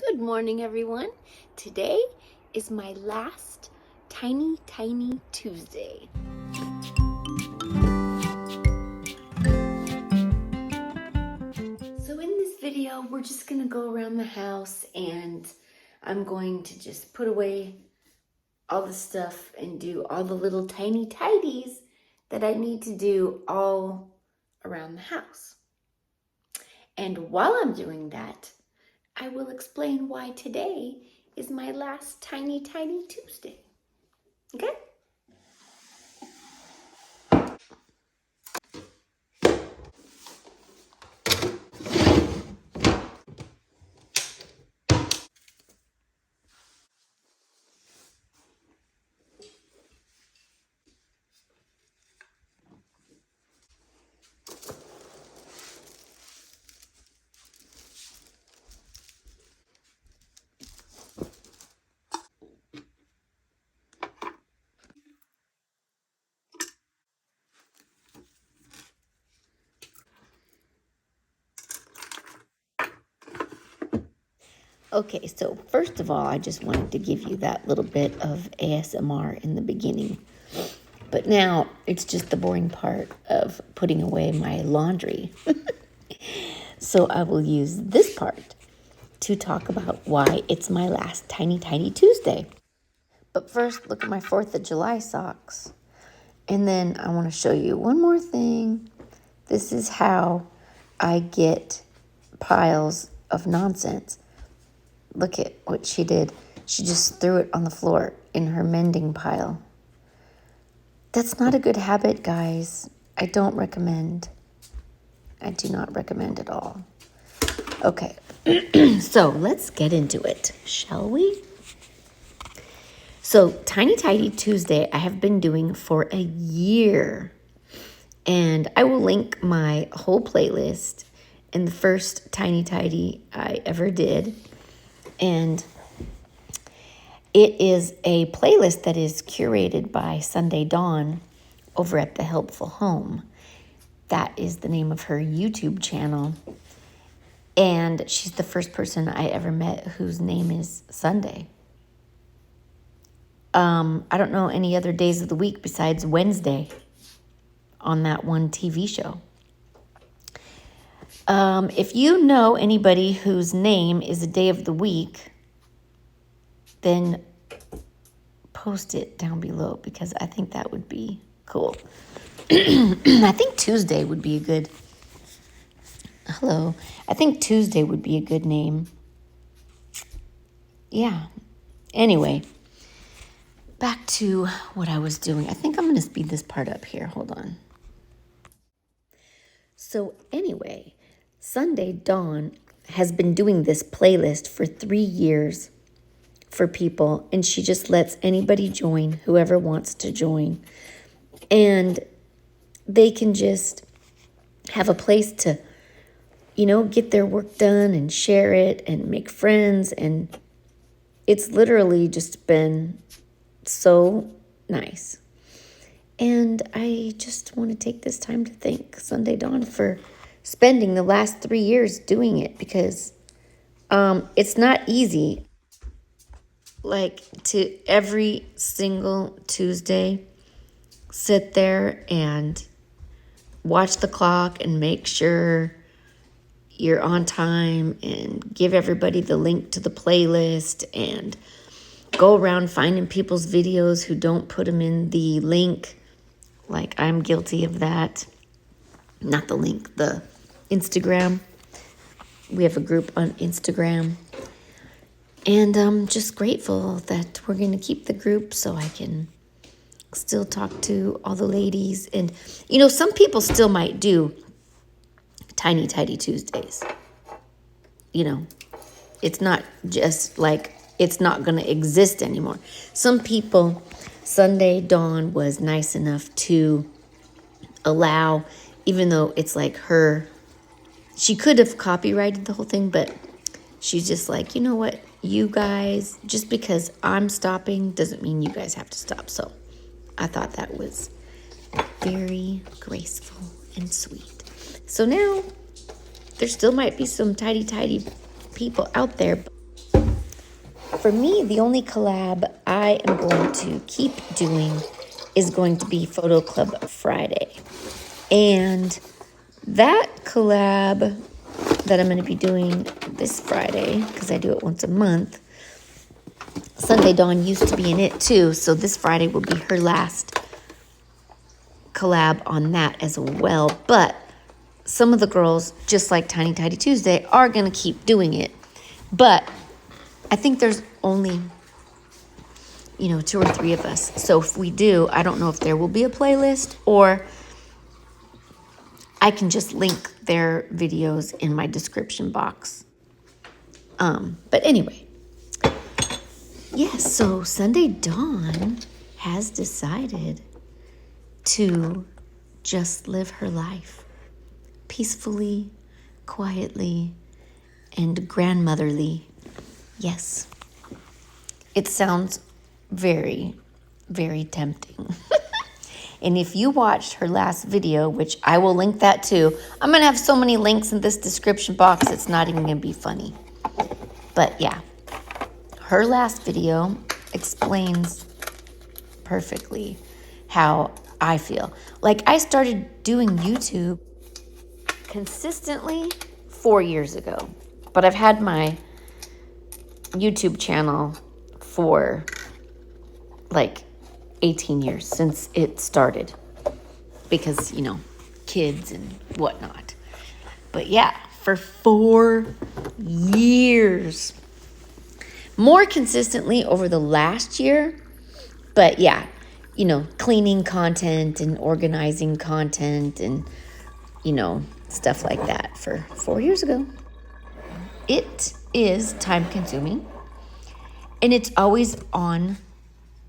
Good morning, everyone. Today is my last tiny Tuesday. So in this video, we're just gonna go around the house and I'm going to just put away all the stuff and do all the little tiny tidies that I need to do all around the house. And while I'm doing that, I will explain why today is my last tiny Tuesday. Okay? Okay, so first of all, I just wanted to give you that little bit of ASMR in the beginning. But now it's just the boring part of putting away my laundry. So I will use this part to talk about why it's my last tiny Tuesday. But first, look at my 4th of July socks. And then I want to show you one more thing. This is how I get piles of nonsense. Look at what she did. She just threw it on the floor in her mending pile. That's not a good habit, guys. I don't recommend. I do not recommend at all. Okay, so let's get into it, shall we? So Tiny Tuesday I have been doing for a year. And I will link my whole playlist in the first Tiny Tidy I ever did. And it is a playlist that is curated by Sunday Dawn over at The Helpful Home. That is the name of her YouTube channel. And she's the first person I ever met whose name is Sunday. I don't know any other days of the week besides Wednesday on that one TV show. If you know anybody whose name is a day of the week, then post it down below because I think that would be cool. I think Tuesday would be a good... Hello. I think Tuesday would be a good name. Yeah. Anyway, back to what I was doing. I think I'm going to speed this part up here. Hold on. So anyway, Sunday Dawn has been doing this playlist for 3 years for people, and she just lets anybody join, whoever wants to join. And they can just have a place to, get their work done and share it and make friends. And it's literally just been so nice. And I just want to take this time to thank Sunday Dawn for spending the last 3 years doing it because it's not easy. Like to every single Tuesday, sit there and watch the clock and make sure you're on time and give everybody the link to the playlist and go around finding people's videos who don't put them in the link. Like I'm guilty of that. Not the link, the Instagram. We have a group on Instagram. And I'm just grateful that we're going to keep the group so I can still talk to all the ladies. And, some people still might do Tiny Tuesdays. It's not just like it's not going to exist anymore. Some people, Sunday Dawn was nice enough to allow, even though it's like she could have copyrighted the whole thing, but she's just like, you know what? You guys, just because I'm stopping doesn't mean you guys have to stop. So I thought that was very graceful and sweet. So now there still might be some tidy people out there. For me, the only collab I am going to keep doing is going to be Photo Club Friday. And that collab that I'm going to be doing this Friday, because I do it once a month, Sunday Dawn used to be in it too, so this Friday will be her last collab on that as well. But some of the girls, just like Tiny Tidy Tuesday, are going to keep doing it. But I think there's only, 2 or 3 of us. So if we do, I don't know if there will be a playlist, or I can just link their videos in my description box. But anyway, yes, so Sunday Dawn has decided to just live her life peacefully, quietly, and grandmotherly. Yes, it sounds very, very tempting. And if you watched her last video, which I will link that too, I'm going to have so many links in this description box, it's not even going to be funny. But yeah, her last video explains perfectly how I feel. Like, I started doing YouTube consistently 4 years ago, but I've had my YouTube channel for like 18 years since it started, because kids and whatnot. But yeah, for 4 years, more consistently over the last year. But yeah, cleaning content and organizing content and stuff like that for 4 years ago. It is time consuming, and it's always on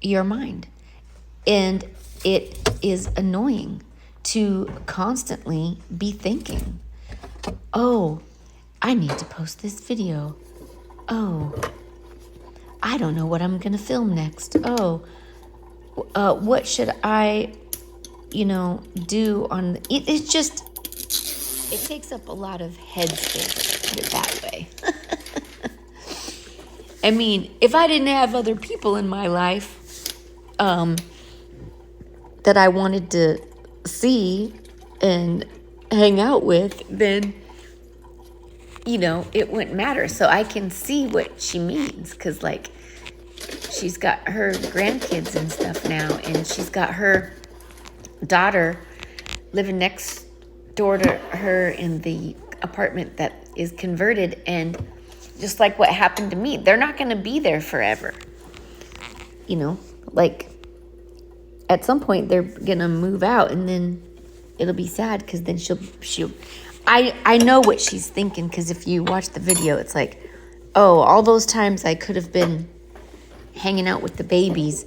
your mind. And it is annoying to constantly be thinking, oh, I need to post this video. Oh, I don't know what I'm going to film next. Oh, what should I, do on... It's just, it takes up a lot of headspace, put it that way. I mean, if I didn't have other people in my life that I wanted to see and hang out with, then, it wouldn't matter. So I can see what she means, because, like, she's got her grandkids and stuff now, and she's got her daughter living next door to her in the apartment that is converted, and just like what happened to me, they're not going to be there forever. Like, at some point they're going to move out, and then it'll be sad, because then I know what she's thinking, because if you watch the video, it's like, oh, all those times I could have been hanging out with the babies,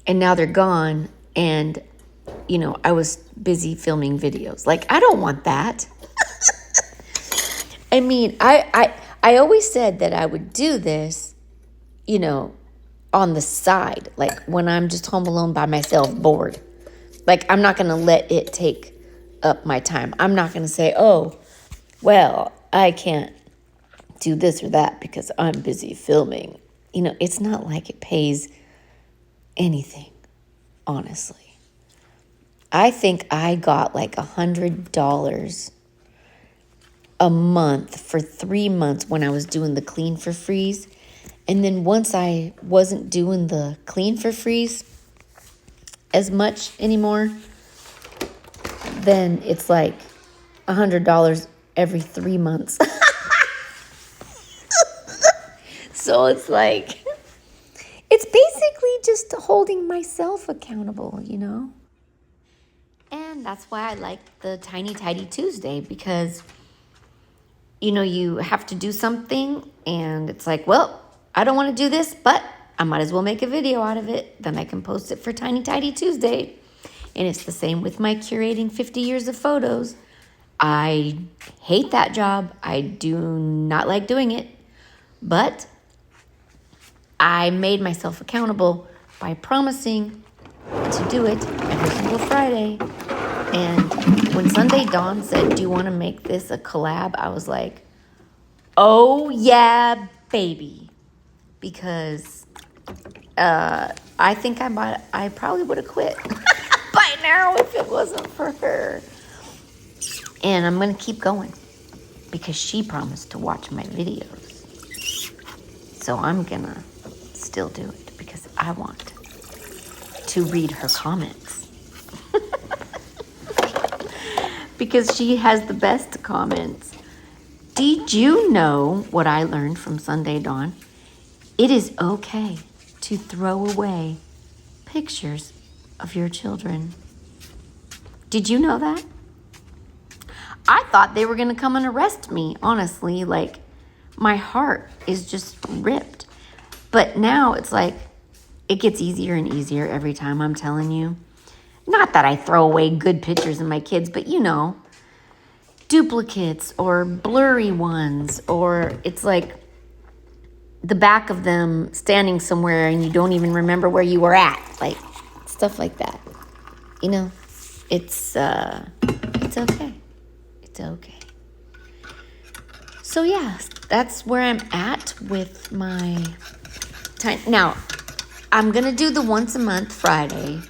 and now they're gone, and I was busy filming videos. Like, I don't want that. I mean, I always said that I would do this, on the side, like when I'm just home alone by myself, bored. Like, I'm not going to let it take up my time. I'm not going to say, oh, well, I can't do this or that because I'm busy filming. It's not like it pays anything, honestly. I think I got like $100 a month for 3 months when I was doing the clean for freeze. And then once I wasn't doing the clean for freeze as much anymore, then it's like $100 every 3 months. So it's like, it's basically just holding myself accountable, And that's why I like the Tiny Tidy Tuesday, because, you have to do something, and it's like, well, I don't want to do this, but I might as well make a video out of it. Then I can post it for Tiny Tidy Tuesday. And it's the same with my curating 50 years of photos. I hate that job. I do not like doing it. But I made myself accountable by promising to do it every single Friday. And when Sunday Dawn said, do you want to make this a collab? I was like, oh yeah, baby. because I think I probably would have quit by now if it wasn't for her. And I'm going to keep going because she promised to watch my videos. So I'm going to still do it because I want to read her comments. Because she has the best comments. Did you know what I learned from Sunday Dawn? It is okay to throw away pictures of your children. Did you know that? I thought they were going to come and arrest me, honestly. Like, my heart is just ripped. But now it's like, it gets easier and easier every time, I'm telling you. Not that I throw away good pictures of my kids, but duplicates or blurry ones, or it's like the back of them standing somewhere and you don't even remember where you were at. Like, stuff like that. It's okay. It's okay. So yeah, that's where I'm at with my time. Now, I'm going to do the once a month Friday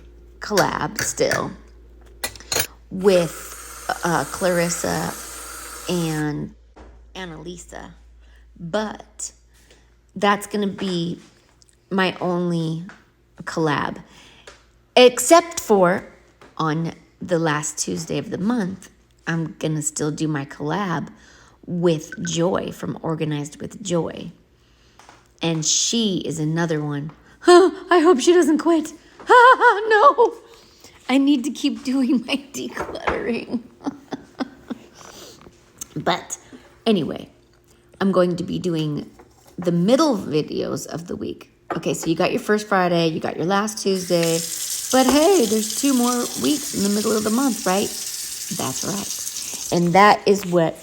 collab still with Clarissa and Annalisa. But that's going to be my only collab. Except for on the last Tuesday of the month, I'm going to still do my collab with Joy from Organized with Joy. And she is another one. I hope she doesn't quit. No. I need to keep doing my decluttering. But anyway, I'm going to be doing the middle videos of the week. Okay, so you got your first Friday, you got your last Tuesday, but hey, there's 2 more weeks in the middle of the month, right? That's right. And that is what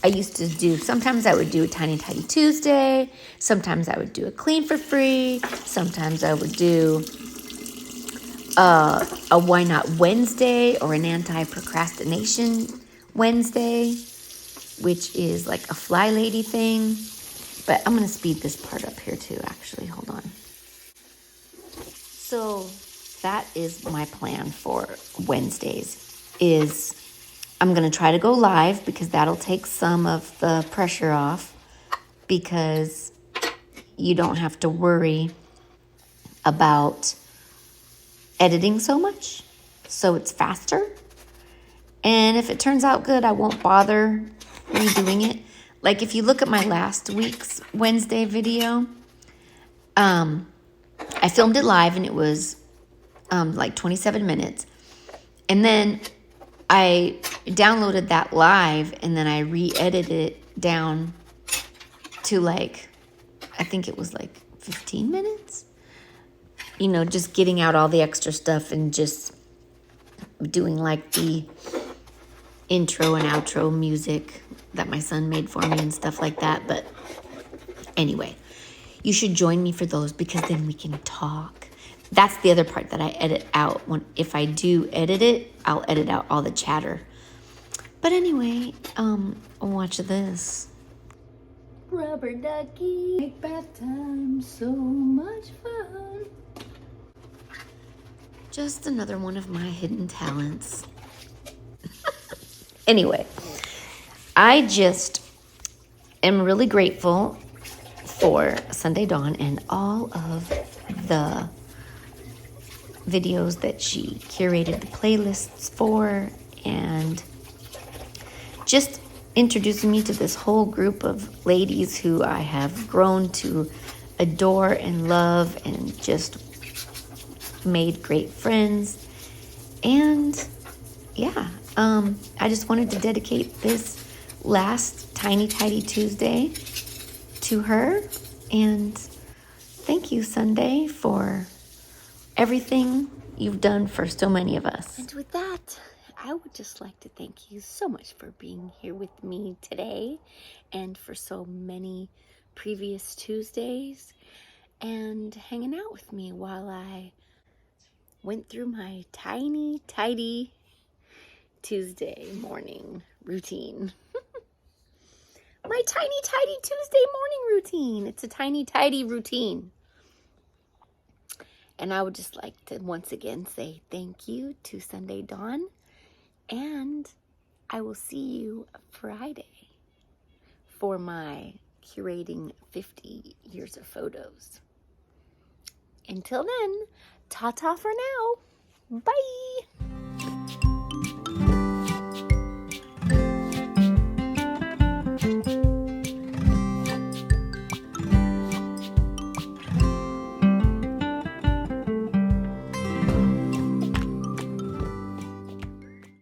I used to do. Sometimes I would do a Tiny Tidy Tuesday. Sometimes I would do a Clean for Free. Sometimes I would do a Why Not Wednesday or an Anti-Procrastination Wednesday, which is like a fly lady thing. But I'm going to speed this part up here too, actually. Hold on. So that is my plan for Wednesdays, is I'm going to try to go live because that'll take some of the pressure off, because you don't have to worry about editing so much. So it's faster. And if it turns out good, I won't bother redoing it. Like if you look at my last week's Wednesday video, I filmed it live and it was like 27 minutes. And then I downloaded that live and then I re-edited it down to like, I think it was like 15 minutes. Just getting out all the extra stuff and just doing like the intro and outro music that my son made for me and stuff like that. But anyway, you should join me for those because then we can talk. That's the other part that I edit out. If I do edit it, I'll edit out all the chatter. But anyway, watch this. Rubber ducky, make bath time so much fun. Just another one of my hidden talents. Anyway, I just am really grateful for Sunday Dawn and all of the videos that she curated the playlists for, and just introducing me to this whole group of ladies who I have grown to adore and love and just made great friends. And yeah, I just wanted to dedicate this last Tiny Tidy Tuesday to her. And thank you, Sunday, for everything you've done for so many of us. And with that, I would just like to thank you so much for being here with me today and for so many previous Tuesdays and hanging out with me while I went through my Tiny Tidy Tuesday morning routine. my tiny, tidy Tuesday morning routine. It's a tiny, tidy routine. And I would just like to once again say thank you to Sunday Dawn. And I will see you Friday for my Curating 50 years of photos. Until then, ta-ta for now. Bye.